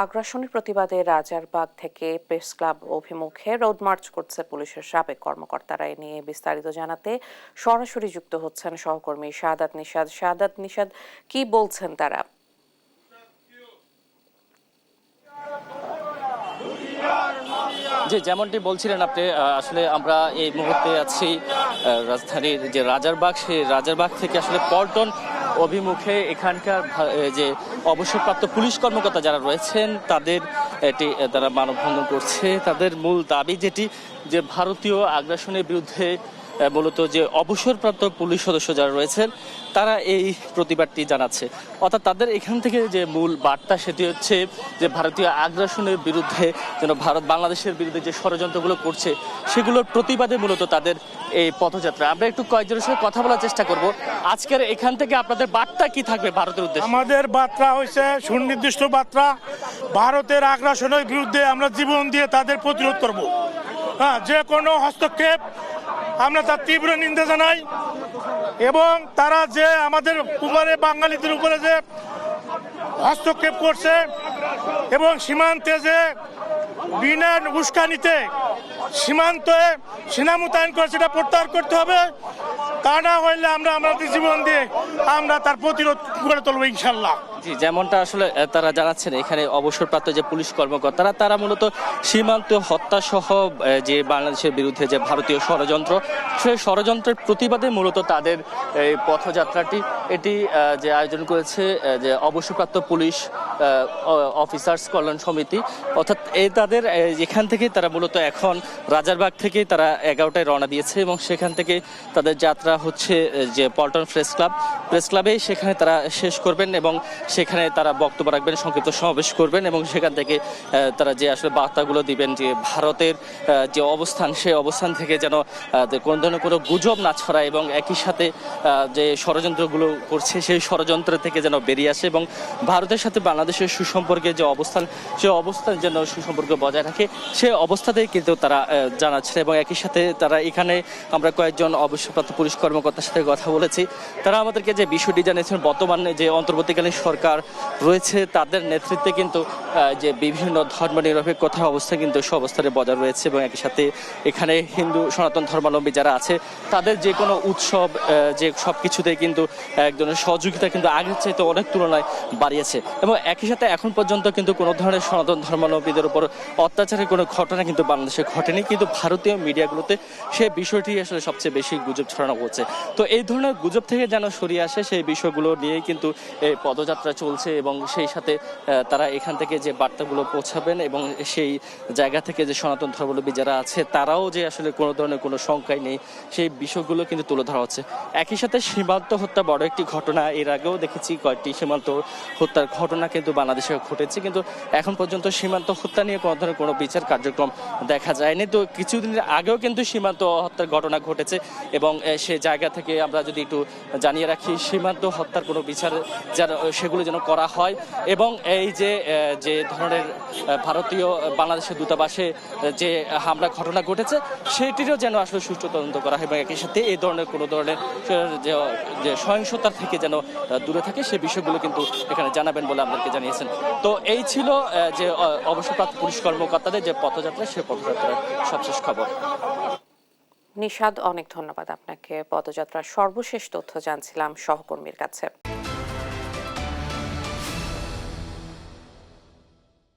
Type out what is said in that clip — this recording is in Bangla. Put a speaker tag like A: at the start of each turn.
A: আগ্রাসনের প্রতিবাদে রাজারবাগ থেকে প্রেস ক্লাব অভিমুখে রোড মার্চ করছে পুলিশের সাবেক কর্মকর্তারা। এ নিয়ে বিস্তারিত জানাতে সরাসরি যুক্ত হচ্ছেন সহকর্মী শাহাদাত নিশাদ। শাহাদাত নিশাদ, কি বলছেন তারা?
B: যে যেমনটি বলছিলেন আপনি, আসলে আমরা এই মুহূর্তে আছি রাজধানীর যে রাজারবাগ, সেই রাজারবাগ থেকে আসলে পল্টন অভিমুখে এখানকার যে অবসরপ্রাপ্ত পুলিশ কর্মকর্তা যারা রয়েছেন তারা মানববন্ধন করছে। তাদের মূল দাবি যেটি, যে ভারতীয় আগ্রাসনের বিরুদ্ধে মূলত যে অবসরপ্রাপ্ত পুলিশ সদস্য যারা রয়েছেন তারা এই প্রতিবাদটি জানাচ্ছে। অর্থাৎ তাদের এখান থেকে যে মূল বার্তা সেটি হচ্ছে যে ভারতীয় আগ্রাসনের বিরুদ্ধে যেন ভারত বাংলাদেশের বিরুদ্ধে যে ষড়যন্ত্রগুলো করছে সেগুলোর প্রতিবাদে মূলত তাদের এই পথযাত্রা। আমরা একটু কয়েকজনের সঙ্গে কথা বলার চেষ্টা করব। আজকের এখান থেকে আপনাদের বার্তা কি থাকবে ভারতের উদ্দেশ্যে?
C: আমাদের বার্তা হয়েছে সুনির্দিষ্ট বার্তা, ভারতের আগ্রাসনের বিরুদ্ধে আমরা জীবন দিয়ে তাদের প্রতিরোধ করব। যে কোনো হস্তক্ষেপ আমরা তার তীব্র নিন্দা জানাই, এবং তারা যে আমাদের উপরে বাঙালিদের উপরে যে হস্তক্ষেপ করছে এবং সীমান্তে যে বিনা উস্কানিতে সীমান্তে সেনা মোতায়েন করে সেটা প্রত্যাহার করতে হবে। তা না হইলে আমরা আমাদের জীবন দিয়ে আমরা তার প্রতিরোধ করে তুলবো ইনশাল্লাহ।
B: জি, যেমনটা আসলে তারা জানাচ্ছেন, এখানে অবসরপ্রাপ্ত যে পুলিশ কর্মকর্তারা তারা মূলত সীমান্ত হত্যা সহ যে বাংলাদেশের বিরুদ্ধে যে ভারতীয় ষড়যন্ত্র, সেই ষড়যন্ত্রের প্রতিবাদে মূলত তাদের এই পথযাত্রাটি এটি যে আয়োজন করেছে যে অবসরপ্রাপ্ত পুলিশ অফিসার্স কল্যাণ সমিতি। অর্থাৎ তাদের এখান থেকে তারা মূলত এখন রাজারবাগ থেকে তারা 11টায় রওনা দিয়েছে এবং সেখান থেকে তাদের যাত্রা হচ্ছে যে পল্টন প্রেস ক্লাবে, সেখানে তারা শেষ করবেন এবং সেখানে তারা বক্তব্য রাখবেন, সংক্ষিপ্ত সমাবেশ করবেন এবং সেখান থেকে তারা যে আসলে বার্তাগুলো দিবেন যে ভারতের যে অবস্থান, সেই অবস্থান থেকে যেন কোনো ধরনের কোনো গুজব না ছড়ায় এবং একই সাথে যে ষড়যন্ত্রগুলো করছে সেই ষড়যন্ত্র থেকে যেন বেরিয়ে আসে এবং ভারতের সাথে বাংলাদেশের সুসম্পর্কে যে অবস্থান, সেই অবস্থান যেন সুসম্পর্ক বজায় রাখে, সেই অবস্থাতেই কিন্তু তারা জানাচ্ছেন। এবং একই সাথে তারা এখানে আমরা কয়েকজন অবসরপ্রাপ্ত পুলিশ কর্মকর্তার সাথে কথা বলেছি। তারা আমাদেরকে যে বিষয়টি জানিয়েছেন, বর্তমানে যে অন্তর্বর্তীকালীন সরকার রয়েছে তাদের নেতৃত্বে কিন্তু যে বিভিন্ন ধর্মনিরপেক্ষতার অবস্থা কিন্তু সে অবস্থানে বজায় রয়েছে এবং একই সাথে এখানে হিন্দু সনাতন ধর্মাবলম্বী যারা আছে তাদের যে কোনো উৎসব যে সব কিছুতে কিন্তু এক ধরনের সহযোগিতা কিন্তু আগের চাইতে অনেক তুলনায় বাড়িয়েছে এবং একই সাথে এখন পর্যন্ত কিন্তু কোনো ধরনের সনাতন ধর্মাবলম্বীদের উপর অত্যাচারের কোনো ঘটনা কিন্তু বাংলাদেশে ঘটেনি, কিন্তু ভারতীয় মিডিয়াগুলোতে সে বিষয়টি আসলে সবচেয়ে বেশি গুজব ছড়ানো হচ্ছে। তো এই ধরনের গুজব থেকে যেন সরিয়ে আসে সেই বিষয়গুলো নিয়েই কিন্তু এই পদযাত্রা চলছে এবং সেই সাথে তারা এখান থেকে যে বার্তাগুলো পৌঁছাবেন এবং সেই জায়গা থেকে যে সনাতন ধর্মাবলম্বী যারা আছে তারাও যে আসলে কোনো ধরনের কোনো শঙ্কাই নেই সেই বিষয়গুলো কিন্তু তুলে ধরা হচ্ছে। একই সাথে সীমান্ত হত্যা বড় একটি ঘটনা, এর আগেও দেখেছি কয়েকটি সীমান্ত হত্যার ঘটনা কিন্তু বাংলাদেশে ঘটেছে, কিন্তু এখন পর্যন্ত সীমান্ত হত্যা নিয়ে কোনো ধরনের কোনো বিচার কার্যক্রম দেখা যায়নি। তো কিছুদিনের আগেও কিন্তু সীমান্ত হত্যার ঘটনা ঘটেছে এবং সে জায়গা থেকে আমরা যদি একটু জানিয়ে রাখি, সীমান্ত হত্যার কোনো বিচার সেগুলো যেন করা হয় এবং এই যে ধরনের ভারতীয় বাংলাদেশের দূতাবাসে যে হামলা ঘটনা ঘটেছে সেটিরও যেন আসলে সুষ্ঠু তদন্ত করা হয় এবং একই সাথে এই ধরনের কোনো ধরনের যে সহিংসতার থেকে যেন দূরে থাকে সে বিষয়গুলো কিন্তু এখানে জানাবেন বলে আমাদেরকে জানিয়েছেন। তো এই ছিল যে অবসরপ্রাপ্ত পুলিশ কর্মকর্তাদের যে পথযাত্রা, সে পথযাত্রার সবশেষ খবর।
A: নিশাদ, অনেক ধন্যবাদ আপনাকে। পদযাত্রার সর্বশেষ তথ্য জানছিলাম সহকর্মীর কাছে।